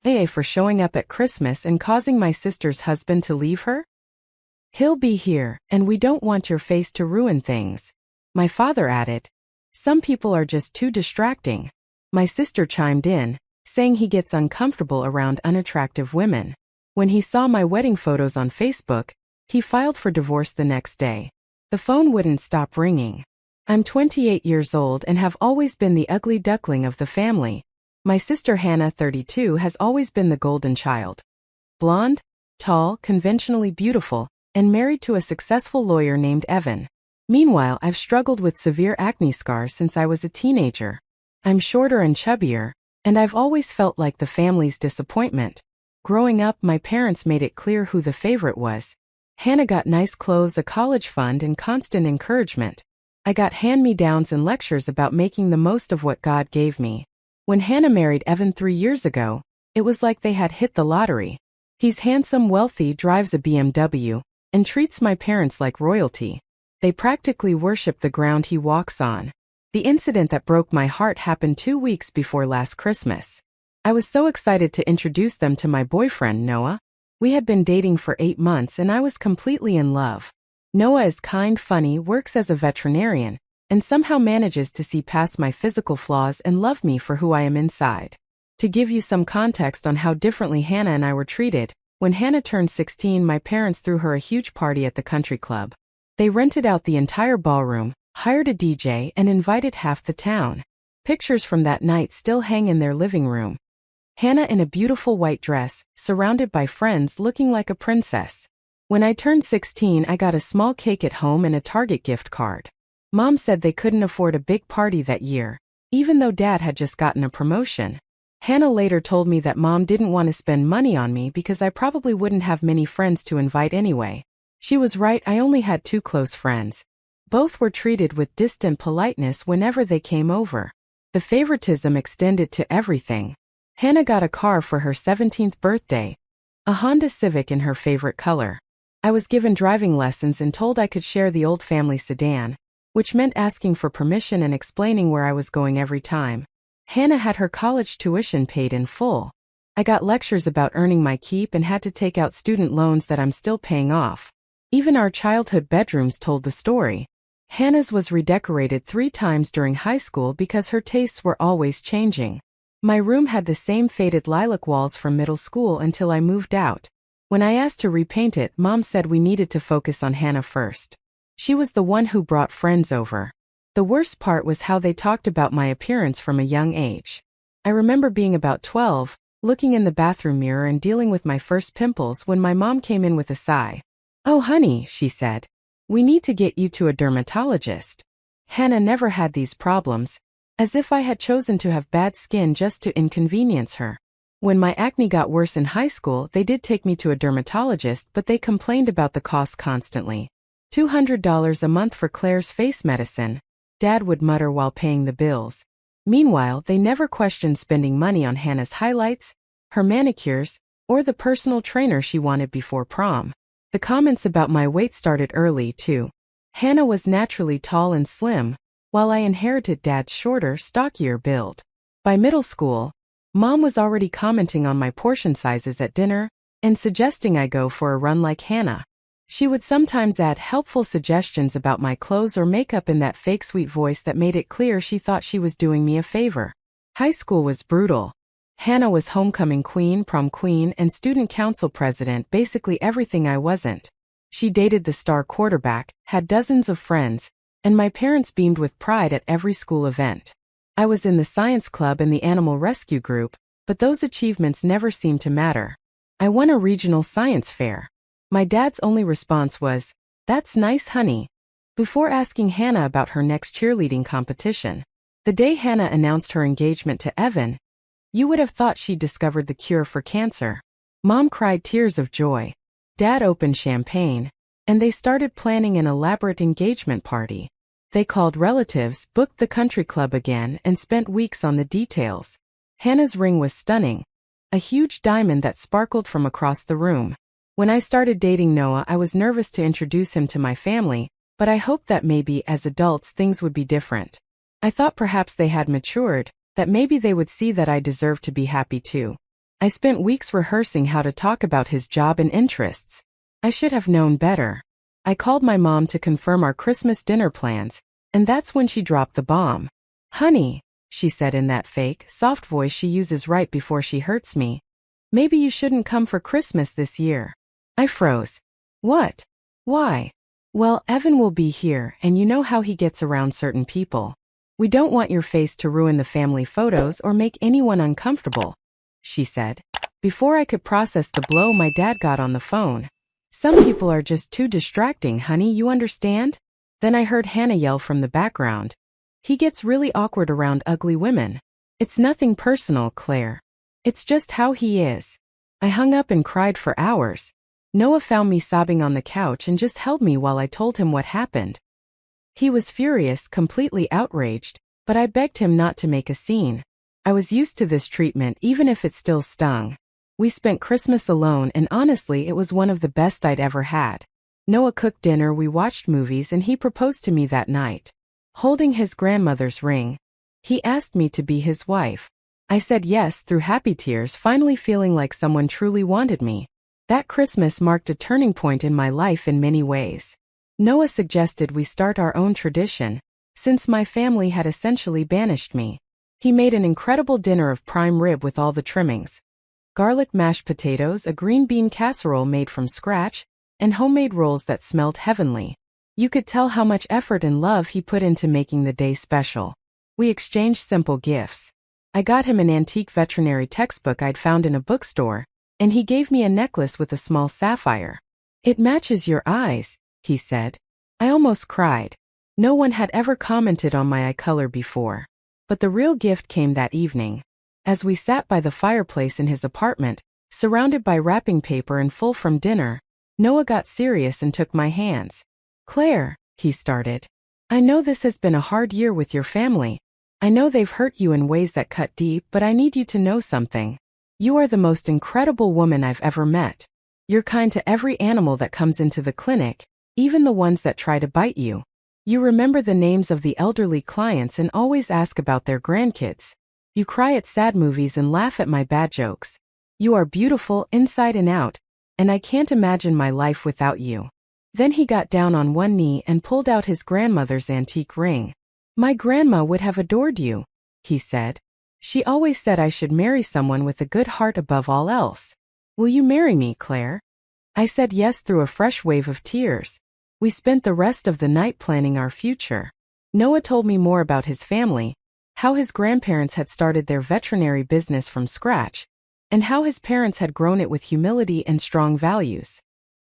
AA for showing up at Christmas and causing my sister's husband to leave her? He'll be here, and we don't want your face to ruin things. My father added. Some people are just too distracting. My sister chimed in, saying he gets uncomfortable around unattractive women. When he saw my wedding photos on Facebook, he filed for divorce the next day. The phone wouldn't stop ringing. I'm 28 years old and have always been the ugly duckling of the family. My sister Hannah, 32, has always been the golden child. Blonde, tall, conventionally beautiful, and married to a successful lawyer named Evan. Meanwhile, I've struggled with severe acne scars since I was a teenager. I'm shorter and chubbier, and I've always felt like the family's disappointment. Growing up, my parents made it clear who the favorite was. Hannah got nice clothes, a college fund, and constant encouragement. I got hand-me-downs and lectures about making the most of what God gave me. When Hannah married Evan 3 years ago, it was like they had hit the lottery. He's handsome, wealthy, drives a BMW, and treats my parents like royalty. They practically worship the ground he walks on. The incident that broke my heart happened 2 weeks before last Christmas. I was so excited to introduce them to my boyfriend, Noah. We had been dating for 8 months and I was completely in love. Noah is kind, funny, works as a veterinarian, and somehow manages to see past my physical flaws and love me for who I am inside. To give you some context on how differently Hannah and I were treated, when Hannah turned 16, my parents threw her a huge party at the country club. They rented out the entire ballroom, hired a DJ, and invited half the town. Pictures from that night still hang in their living room. Hannah in a beautiful white dress, surrounded by friends, looking like a princess. When I turned 16, I got a small cake at home and a Target gift card. Mom said they couldn't afford a big party that year, even though Dad had just gotten a promotion. Hannah later told me that Mom didn't want to spend money on me because I probably wouldn't have many friends to invite anyway. She was right, I only had 2 close friends. Both were treated with distant politeness whenever they came over. The favoritism extended to everything. Hannah got a car for her 17th birthday, a Honda Civic in her favorite color. I was given driving lessons and told I could share the old family sedan, which meant asking for permission and explaining where I was going every time. Hannah had her college tuition paid in full. I got lectures about earning my keep and had to take out student loans that I'm still paying off. Even our childhood bedrooms told the story. Hannah's was redecorated 3 times during high school because her tastes were always changing. My room had the same faded lilac walls from middle school until I moved out. When I asked to repaint it, Mom said we needed to focus on Hannah first. She was the one who brought friends over. The worst part was how they talked about my appearance from a young age. I remember being about 12, looking in the bathroom mirror and dealing with my first pimples when my mom came in with a sigh. "Oh honey," she said, "we need to get you to a dermatologist." Hannah never had these problems, as if I had chosen to have bad skin just to inconvenience her. When my acne got worse in high school, they did take me to a dermatologist, but they complained about the cost constantly. $200 a month for Claire's face medicine, Dad would mutter while paying the bills. Meanwhile, they never questioned spending money on Hannah's highlights, her manicures, or the personal trainer she wanted before prom. The comments about my weight started early, too. Hannah was naturally tall and slim, while I inherited Dad's shorter, stockier build. By middle school, Mom was already commenting on my portion sizes at dinner and suggesting I go for a run like Hannah. She would sometimes add helpful suggestions about my clothes or makeup in that fake sweet voice that made it clear she thought she was doing me a favor. High school was brutal. Hannah was homecoming queen, prom queen, and student council president, basically everything I wasn't. She dated the star quarterback, had dozens of friends, and my parents beamed with pride at every school event. I was in the science club and the animal rescue group, but those achievements never seemed to matter. I won a regional science fair. My dad's only response was, "That's nice, honey," before asking Hannah about her next cheerleading competition. The day Hannah announced her engagement to Evan, you would have thought she'd discovered the cure for cancer. Mom cried tears of joy. Dad opened champagne, and they started planning an elaborate engagement party. They called relatives, booked the country club again, and spent weeks on the details. Hannah's ring was stunning, a huge diamond that sparkled from across the room. When I started dating Noah, I was nervous to introduce him to my family, but I hoped that maybe as adults things would be different. I thought perhaps they had matured, that maybe they would see that I deserved to be happy too. I spent weeks rehearsing how to talk about his job and interests. I should have known better. I called my mom to confirm our Christmas dinner plans, and that's when she dropped the bomb. "Honey," she said in that fake, soft voice she uses right before she hurts me, "maybe you shouldn't come for Christmas this year." I froze. "What? Why?" "Well, Evan will be here, and you know how he gets around certain people. We don't want your face to ruin the family photos or make anyone uncomfortable," she said. Before I could process the blow, my dad got on the phone. "Some people are just too distracting, honey, you understand?" Then I heard Hannah yell from the background. "He gets really awkward around ugly women." "It's nothing personal, Claire. It's just how he is." I hung up and cried for hours. Noah found me sobbing on the couch and just held me while I told him what happened. He was furious, completely outraged, but I begged him not to make a scene. I was used to this treatment even if it still stung. We spent Christmas alone, and honestly it was one of the best I'd ever had. Noah cooked dinner, we watched movies, and he proposed to me that night. Holding his grandmother's ring, he asked me to be his wife. I said yes through happy tears, finally feeling like someone truly wanted me. That Christmas marked a turning point in my life in many ways. Noah suggested we start our own tradition, since my family had essentially banished me. He made an incredible dinner of prime rib with all the trimmings. Garlic mashed potatoes, a green bean casserole made from scratch, and homemade rolls that smelled heavenly. You could tell how much effort and love he put into making the day special. We exchanged simple gifts. I got him an antique veterinary textbook I'd found in a bookstore, and he gave me a necklace with a small sapphire. "It matches your eyes," he said. I almost cried. No one had ever commented on my eye color before. But the real gift came that evening. As we sat by the fireplace in his apartment, surrounded by wrapping paper and full from dinner, Noah got serious and took my hands. "Claire," he started, "I know this has been a hard year with your family. I know they've hurt you in ways that cut deep, but I need you to know something. You are the most incredible woman I've ever met. You're kind to every animal that comes into the clinic, even the ones that try to bite you. You remember the names of the elderly clients and always ask about their grandkids. You cry at sad movies and laugh at my bad jokes. You are beautiful inside and out, and I can't imagine my life without you." Then he got down on one knee and pulled out his grandmother's antique ring. "My grandma would have adored you," he said. "She always said I should marry someone with a good heart above all else. Will you marry me, Claire?" I said yes through a fresh wave of tears. We spent the rest of the night planning our future. Noah told me more about his family, how his grandparents had started their veterinary business from scratch, and how his parents had grown it with humility and strong values.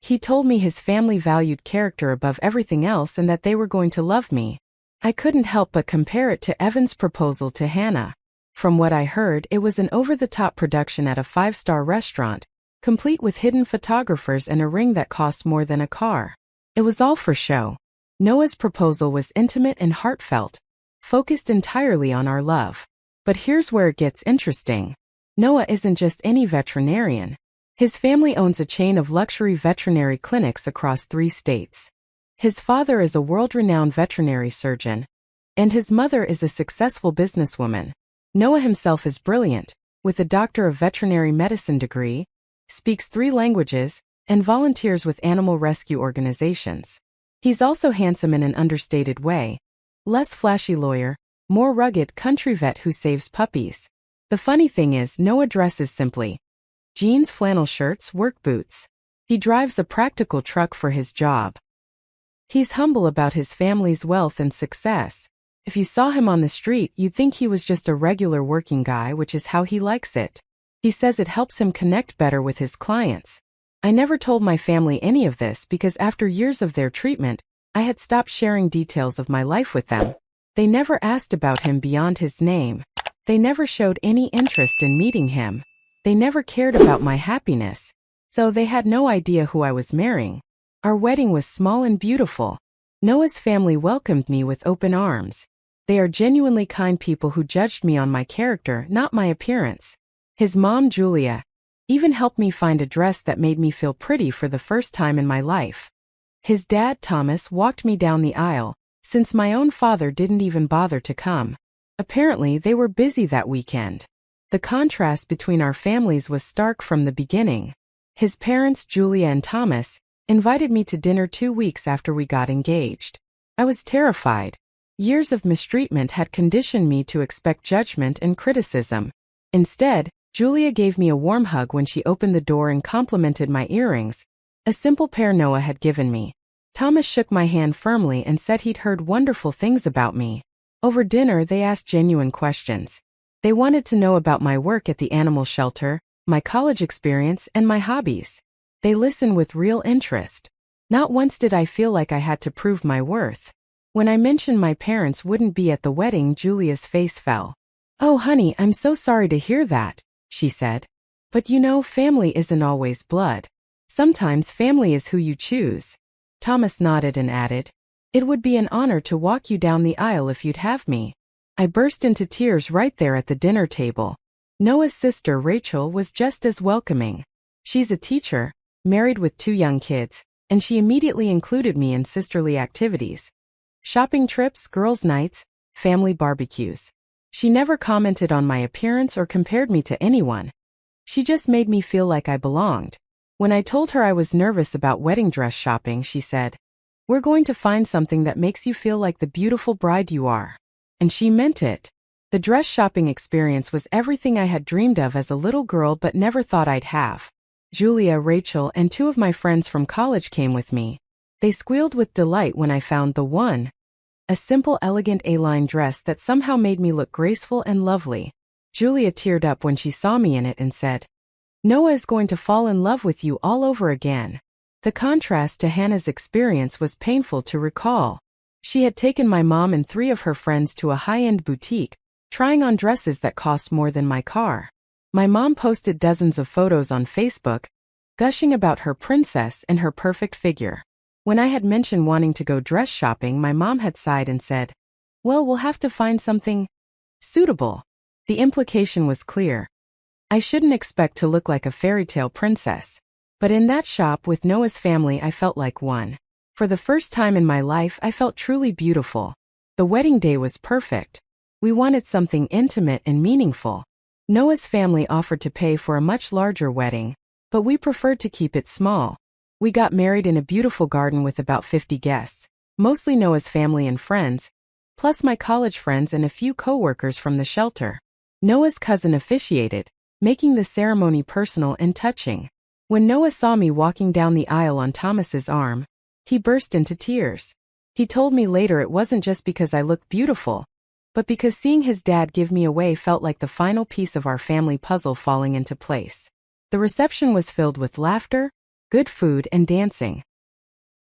He told me his family valued character above everything else and that they were going to love me. I couldn't help but compare it to Evan's proposal to Hannah. From what I heard, it was an over-the-top production at a 5-star restaurant, complete with hidden photographers and a ring that cost more than a car. It was all for show. Noah's proposal was intimate and heartfelt, focused entirely on our love. But here's where it gets interesting. Noah isn't just any veterinarian. His family owns a chain of luxury veterinary clinics across 3 states. His father is a world-renowned veterinary surgeon, and his mother is a successful businesswoman. Noah himself is brilliant, with a Doctor of Veterinary Medicine degree, speaks 3 languages, and volunteers with animal rescue organizations. He's also handsome in an understated way. Less flashy lawyer, more rugged country vet who saves puppies. The funny thing is, Noah dresses simply. Jeans, flannel shirts, work boots. He drives a practical truck for his job. He's humble about his family's wealth and success. If you saw him on the street, you'd think he was just a regular working guy, which is how he likes it. He says it helps him connect better with his clients. I never told my family any of this because after years of their treatment, I had stopped sharing details of my life with them. They never asked about him beyond his name. They never showed any interest in meeting him. They never cared about my happiness. So they had no idea who I was marrying. Our wedding was small and beautiful. Noah's family welcomed me with open arms. They are genuinely kind people who judged me on my character, not my appearance. His mom, Julia, even helped me find a dress that made me feel pretty for the first time in my life. His dad, Thomas, walked me down the aisle, since my own father didn't even bother to come. Apparently, they were busy that weekend. The contrast between our families was stark from the beginning. His parents, Julia and Thomas, invited me to dinner 2 weeks after we got engaged. I was terrified. Years of mistreatment had conditioned me to expect judgment and criticism. Instead, Julia gave me a warm hug when she opened the door and complimented my earrings, a simple pair Noah had given me. Thomas shook my hand firmly and said he'd heard wonderful things about me. Over dinner, they asked genuine questions. They wanted to know about my work at the animal shelter, my college experience, and my hobbies. They listened with real interest. Not once did I feel like I had to prove my worth. When I mentioned my parents wouldn't be at the wedding, Julia's face fell. "Oh, honey, I'm so sorry to hear that," she said. "But you know, family isn't always blood. Sometimes family is who you choose." Thomas nodded and added, "It would be an honor to walk you down the aisle if you'd have me." I burst into tears right there at the dinner table. Noah's sister, Rachel, was just as welcoming. She's a teacher, married with 2 young kids, and she immediately included me in sisterly activities. Shopping trips, girls' nights, family barbecues. She never commented on my appearance or compared me to anyone. She just made me feel like I belonged. When I told her I was nervous about wedding dress shopping, she said, "We're going to find something that makes you feel like the beautiful bride you are." And she meant it. The dress shopping experience was everything I had dreamed of as a little girl but never thought I'd have. Julia, Rachel, and 2 of my friends from college came with me. They squealed with delight when I found the one. A simple, elegant A-line dress that somehow made me look graceful and lovely. Julia teared up when she saw me in it and said, "Noah is going to fall in love with you all over again." The contrast to Hannah's experience was painful to recall. She had taken my mom and 3 of her friends to a high-end boutique, trying on dresses that cost more than my car. My mom posted dozens of photos on Facebook, gushing about her princess and her perfect figure. When I had mentioned wanting to go dress shopping, my mom had sighed and said, "Well, we'll have to find something suitable." The implication was clear. I shouldn't expect to look like a fairy tale princess. But in that shop with Noah's family, I felt like one. For the first time in my life, I felt truly beautiful. The wedding day was perfect. We wanted something intimate and meaningful. Noah's family offered to pay for a much larger wedding, but we preferred to keep it small. We got married in a beautiful garden with about 50 guests, mostly Noah's family and friends, plus my college friends and a few co-workers from the shelter. Noah's cousin officiated, making the ceremony personal and touching. When Noah saw me walking down the aisle on Thomas's arm, he burst into tears. He told me later it wasn't just because I looked beautiful, but because seeing his dad give me away felt like the final piece of our family puzzle falling into place. The reception was filled with laughter, good food, and dancing.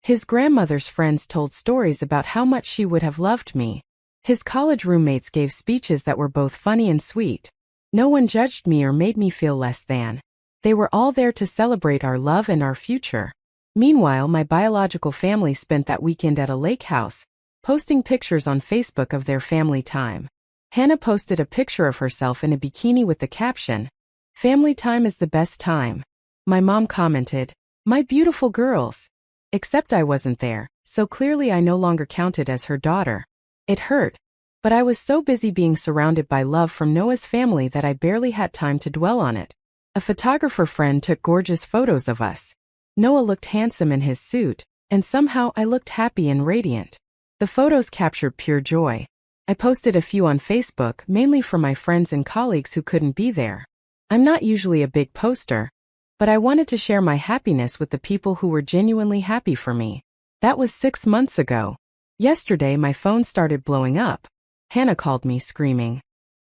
His grandmother's friends told stories about how much she would have loved me. His college roommates gave speeches that were both funny and sweet. No one judged me or made me feel less than. They were all there to celebrate our love and our future. Meanwhile, my biological family spent that weekend at a lake house, posting pictures on Facebook of their family time. Hannah posted a picture of herself in a bikini with the caption, "Family time is the best time." My mom commented, "My beautiful girls." Except I wasn't there, so clearly I no longer counted as her daughter. It hurt, but I was so busy being surrounded by love from Noah's family that I barely had time to dwell on it. A photographer friend took gorgeous photos of us. Noah looked handsome in his suit, and somehow I looked happy and radiant. The photos captured pure joy. I posted a few on Facebook, mainly for my friends and colleagues who couldn't be there. I'm not usually a big poster, but I wanted to share my happiness with the people who were genuinely happy for me. That was 6 months ago. Yesterday, my phone started blowing up. Hannah called me screaming,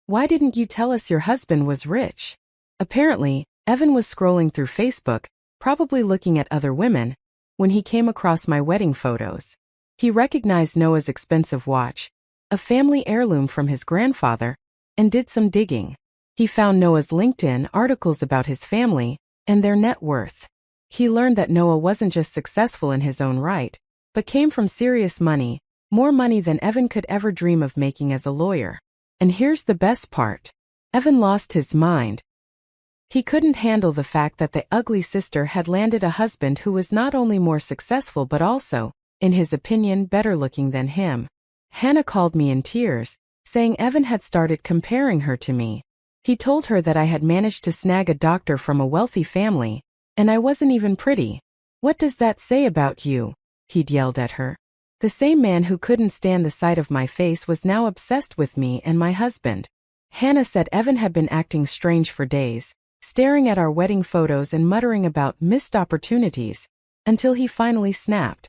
"Why didn't you tell us your husband was rich?" Apparently, Evan was scrolling through Facebook, probably looking at other women, when he came across my wedding photos. He recognized Noah's expensive watch, a family heirloom from his grandfather, and did some digging. He found Noah's LinkedIn articles about his family and their net worth. He learned that Noah wasn't just successful in his own right, but came from serious money, more money than Evan could ever dream of making as a lawyer. And here's the best part. Evan lost his mind. He couldn't handle the fact that the ugly sister had landed a husband who was not only more successful but also, in his opinion, better looking than him. Hannah called me in tears, saying Evan had started comparing her to me. He told her that I had managed to snag a doctor from a wealthy family, and I wasn't even pretty. "What does that say about you?" he'd yelled at her. The same man who couldn't stand the sight of my face was now obsessed with me and my husband. Hannah said Evan had been acting strange for days, staring at our wedding photos and muttering about missed opportunities, until he finally snapped.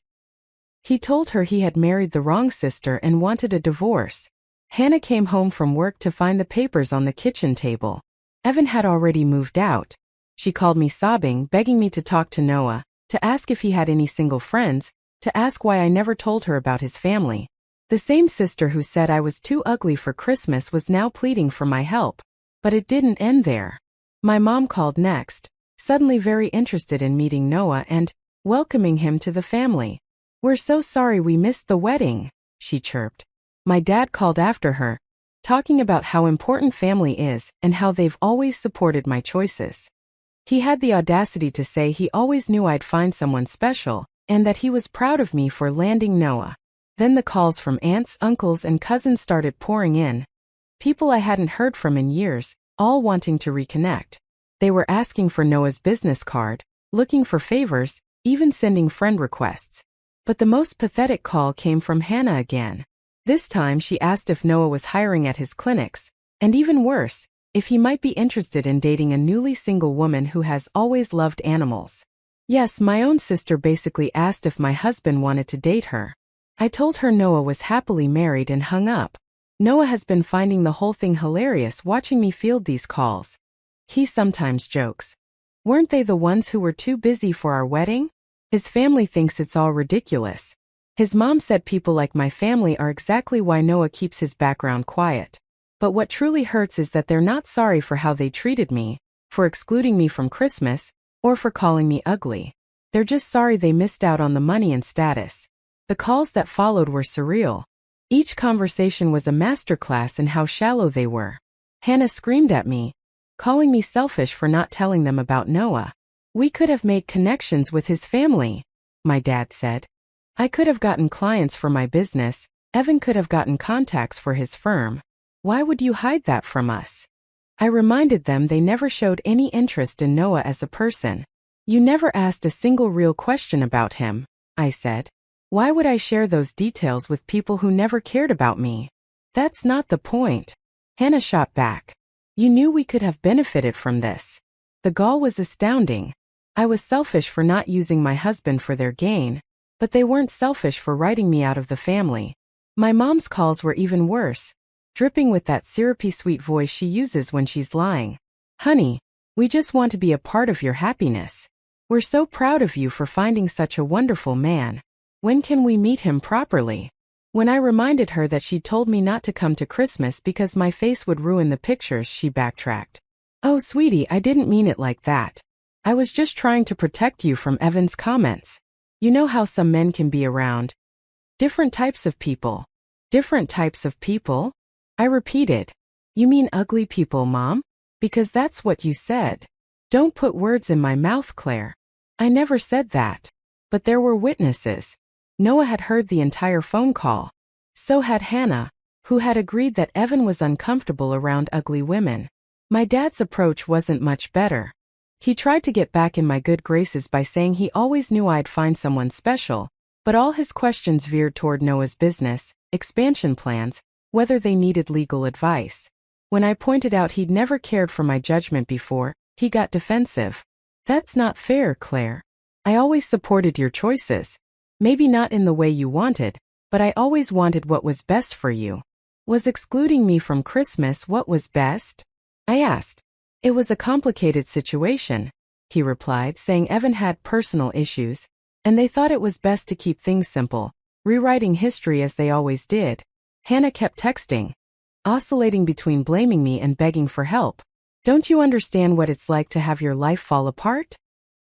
He told her he had married the wrong sister and wanted a divorce. Hannah came home from work to find the papers on the kitchen table. Evan had already moved out. She called me sobbing, begging me to talk to Noah, to ask if he had any single friends, to ask why I never told her about his family. The same sister who said I was too ugly for Christmas was now pleading for my help. But it didn't end there. My mom called next, suddenly very interested in meeting Noah and welcoming him to the family. "We're so sorry we missed the wedding," she chirped. My dad called after her, talking about how important family is and how they've always supported my choices. He had the audacity to say he always knew I'd find someone special, and that he was proud of me for landing Noah. Then the calls from aunts, uncles, and cousins started pouring in. People I hadn't heard from in years, all wanting to reconnect. They were asking for Noah's business card, looking for favors, even sending friend requests. But the most pathetic call came from Hannah again. This time she asked if Noah was hiring at his clinics, and even worse, if he might be interested in dating a newly single woman who has always loved animals. Yes, my own sister basically asked if my husband wanted to date her. I told her Noah was happily married and hung up. Noah has been finding the whole thing hilarious watching me field these calls. He sometimes jokes. "Weren't they the ones who were too busy for our wedding? His family thinks it's all ridiculous." His mom said people like my family are exactly why Noah keeps his background quiet. But what truly hurts is that they're not sorry for how they treated me, for excluding me from Christmas, or for calling me ugly. They're just sorry they missed out on the money and status. The calls that followed were surreal. Each conversation was a masterclass in how shallow they were. Hannah screamed at me, calling me selfish for not telling them about Noah. "We could have made connections with his family," my dad said. "I could have gotten clients for my business. Evan could have gotten contacts for his firm. Why would you hide that from us?" I reminded them they never showed any interest in Noah as a person. "You never asked a single real question about him," I said. "Why would I share those details with people who never cared about me?" "That's not the point," Hannah shot back. "You knew we could have benefited from this." The gall was astounding. I was selfish for not using my husband for their gain, but they weren't selfish for writing me out of the family. My mom's calls were even worse, dripping with that syrupy sweet voice she uses when she's lying. "Honey, we just want to be a part of your happiness. We're so proud of you for finding such a wonderful man. When can we meet him properly?" When I reminded her that she'd told me not to come to Christmas because my face would ruin the pictures, she backtracked. "Oh, sweetie, I didn't mean it like that. I was just trying to protect you from Evan's comments. You know how some men can be around different types of people." "Different types of people?" I repeated. "You mean ugly people, Mom? Because that's what you said." "Don't put words in my mouth, Claire. I never said that." But there were witnesses. Noah had heard the entire phone call. So had Hannah, who had agreed that Evan was uncomfortable around ugly women. My dad's approach wasn't much better. He tried to get back in my good graces by saying he always knew I'd find someone special, but all his questions veered toward Noah's business, expansion plans, whether they needed legal advice. When I pointed out he'd never cared for my judgment before, he got defensive. "That's not fair, Claire. I always supported your choices. Maybe not in the way you wanted, but I always wanted what was best for you." "Was excluding me from Christmas what was best?" I asked. "It was a complicated situation," he replied, saying Evan had personal issues, and they thought it was best to keep things simple, rewriting history as they always did. Hannah kept texting, oscillating between blaming me and begging for help. "Don't you understand what it's like to have your life fall apart?"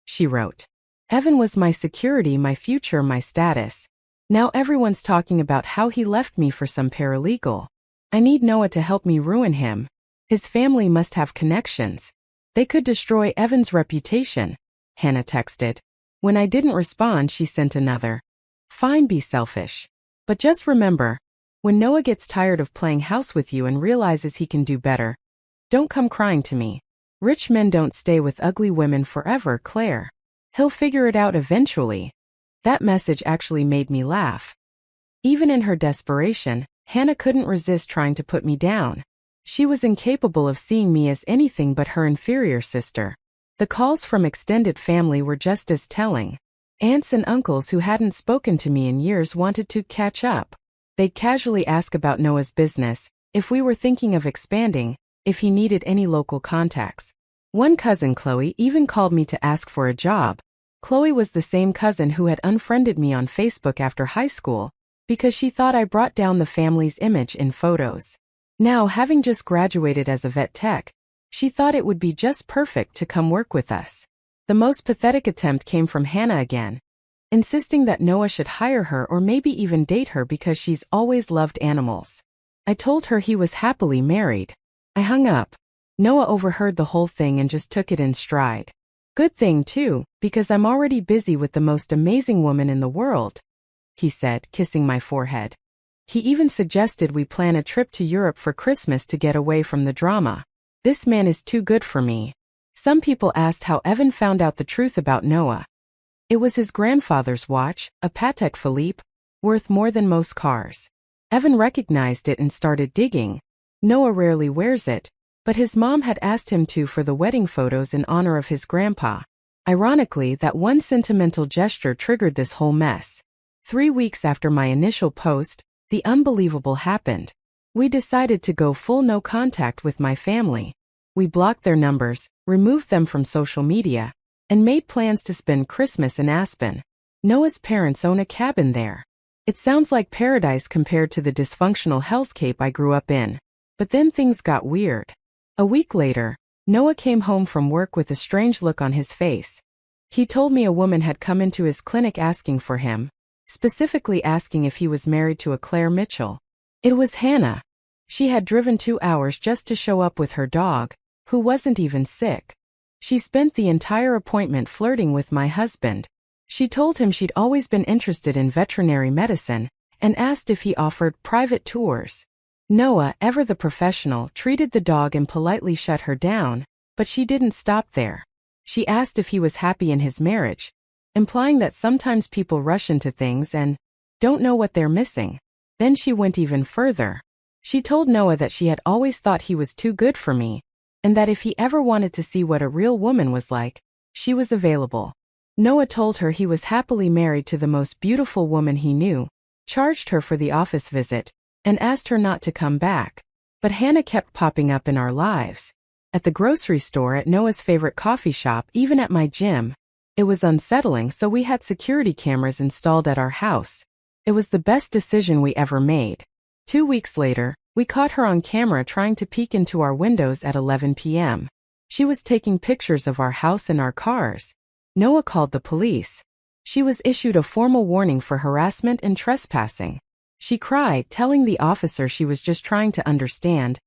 she wrote. "Evan was my security, my future, my status. Now everyone's talking about how he left me for some paralegal. I need Noah to help me ruin him. His family must have connections. They could destroy Evan's reputation," Hannah texted. When I didn't respond, she sent another. "Fine, be selfish. But just remember, when Noah gets tired of playing house with you and realizes he can do better, Don't come crying to me. Rich men don't stay with ugly women forever, Claire. He'll figure it out eventually. That message actually made me laugh. Even in her desperation, Hannah couldn't resist trying to put me down. She was incapable of seeing me as anything but her inferior sister. The calls from extended family were just as telling. Aunts and uncles who hadn't spoken to me in years wanted to catch up. They'd casually ask about Noah's business, if we were thinking of expanding, if he needed any local contacts. One cousin, Chloe, even called me to ask for a job. Chloe was the same cousin who had unfriended me on Facebook after high school, because she thought I brought down the family's image in photos. Now, having just graduated as a vet tech, she thought it would be just perfect to come work with us. The most pathetic attempt came from Hannah again, insisting that Noah should hire her or maybe even date her because she's always loved animals. I told her he was happily married. I hung up. Noah overheard the whole thing and just took it in stride. Good thing too, because I'm already busy with the most amazing woman in the world, he said, kissing my forehead. He even suggested we plan a trip to Europe for Christmas to get away from the drama. This man is too good for me. Some people asked how Evan found out the truth about Noah. It was his grandfather's watch, a Patek Philippe, worth more than most cars. Evan recognized it and started digging. Noah rarely wears it, but his mom had asked him to for the wedding photos in honor of his grandpa. Ironically, that one sentimental gesture triggered this whole mess. 3 weeks after my initial post, the unbelievable happened. We decided to go full no contact with my family. We blocked their numbers, removed them from social media, and made plans to spend Christmas in Aspen. Noah's parents own a cabin there. It sounds like paradise compared to the dysfunctional hellscape I grew up in. But then things got weird. A week later, Noah came home from work with a strange look on his face. He told me a woman had come into his clinic asking for him, specifically asking if he was married to a Claire Mitchell. It was Hannah. She had driven 2 hours just to show up with her dog, who wasn't even sick. She spent the entire appointment flirting with my husband. She told him she'd always been interested in veterinary medicine and asked if he offered private tours. Noah, ever the professional, treated the dog and politely shut her down, but she didn't stop there. She asked if he was happy in his marriage, implying that sometimes people rush into things and don't know what they're missing. Then she went even further. She told Noah that she had always thought he was too good for me, and that if he ever wanted to see what a real woman was like, she was available. Noah told her he was happily married to the most beautiful woman he knew, charged her for the office visit, and asked her not to come back. But Hannah kept popping up in our lives. At the grocery store, at Noah's favorite coffee shop, even at my gym. It was unsettling, so we had security cameras installed at our house. It was the best decision we ever made. 2 weeks later, we caught her on camera trying to peek into our windows at 11 p.m. She was taking pictures of our house and our cars. Noah called the police. She was issued a formal warning for harassment and trespassing. She cried, telling the officer she was just trying to understand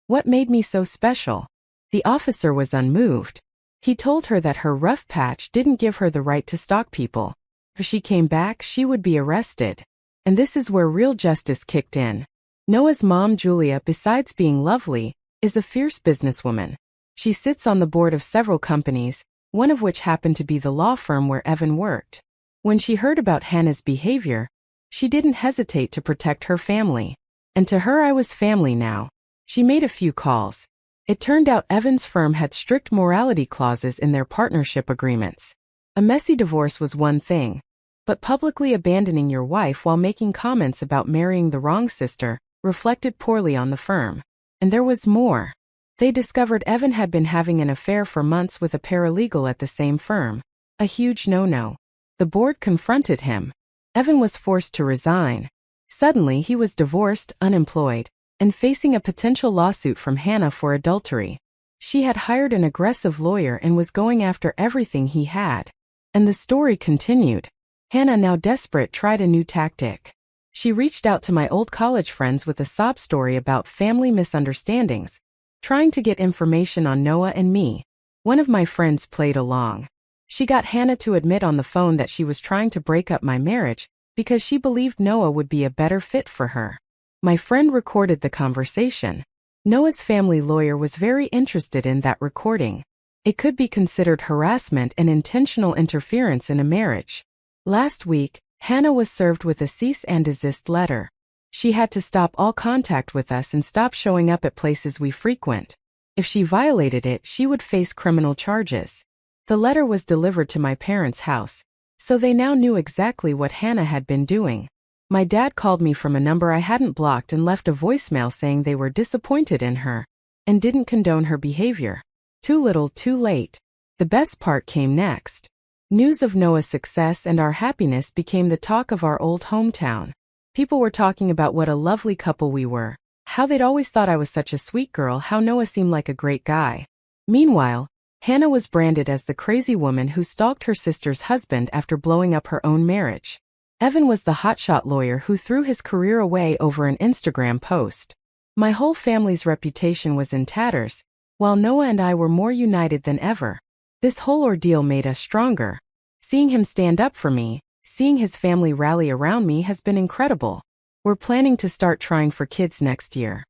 what made me so special. The officer was unmoved. He told her that her rough patch didn't give her the right to stalk people. If she came back, she would be arrested. And this is where real justice kicked in. Noah's mom, Julia, besides being lovely, is a fierce businesswoman. She sits on the board of several companies, one of which happened to be the law firm where Evan worked. When she heard about Hannah's behavior, she didn't hesitate to protect her family. And to her, I was family now. She made a few calls. It turned out Evan's firm had strict morality clauses in their partnership agreements. A messy divorce was one thing, but publicly abandoning your wife while making comments about marrying the wrong sister reflected poorly on the firm. And there was more. They discovered Evan had been having an affair for months with a paralegal at the same firm. A huge no-no. The board confronted him. Evan was forced to resign. Suddenly, he was divorced, unemployed, and facing a potential lawsuit from Hannah for adultery. She had hired an aggressive lawyer and was going after everything he had. And the story continued. Hannah, now desperate, tried a new tactic. She reached out to my old college friends with a sob story about family misunderstandings, trying to get information on Noah and me. One of my friends played along. She got Hannah to admit on the phone that she was trying to break up my marriage because she believed Noah would be a better fit for her. My friend recorded the conversation. Noah's family lawyer was very interested in that recording. It could be considered harassment and intentional interference in a marriage. Last week, Hannah was served with a cease and desist letter. She had to stop all contact with us and stop showing up at places we frequent. If she violated it, she would face criminal charges. The letter was delivered to my parents' house, so they now knew exactly what Hannah had been doing. My dad called me from a number I hadn't blocked and left a voicemail saying they were disappointed in her and didn't condone her behavior. Too little, too late. The best part came next. News of Noah's success and our happiness became the talk of our old hometown. People were talking about what a lovely couple we were, how they'd always thought I was such a sweet girl, how Noah seemed like a great guy. Meanwhile, Hannah was branded as the crazy woman who stalked her sister's husband after blowing up her own marriage. Evan was the hotshot lawyer who threw his career away over an Instagram post. My whole family's reputation was in tatters, while Noah and I were more united than ever. This whole ordeal made us stronger. Seeing him stand up for me, seeing his family rally around me has been incredible. We're planning to start trying for kids next year.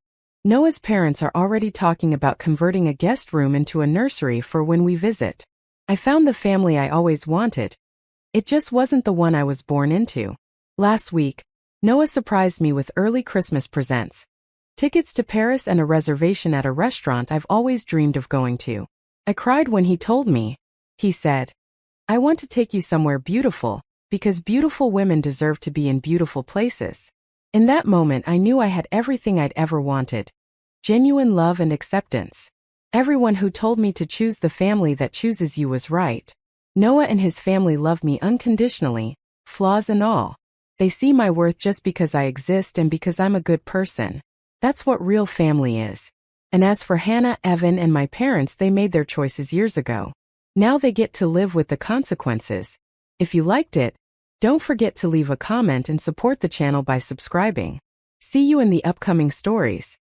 Noah's parents are already talking about converting a guest room into a nursery for when we visit. I found the family I always wanted. It just wasn't the one I was born into. Last week, Noah surprised me with early Christmas presents. Tickets to Paris and a reservation at a restaurant I've always dreamed of going to. I cried when he told me. He said, "I want to take you somewhere beautiful, because beautiful women deserve to be in beautiful places." In that moment I knew I had everything I'd ever wanted. Genuine love and acceptance. Everyone who told me to choose the family that chooses you was right. Noah and his family love me unconditionally, flaws and all. They see my worth just because I exist and because I'm a good person. That's what real family is. And as for Hannah, Evan, and my parents, they made their choices years ago. Now they get to live with the consequences. If you liked it, don't forget to leave a comment and support the channel by subscribing. See you in the upcoming stories.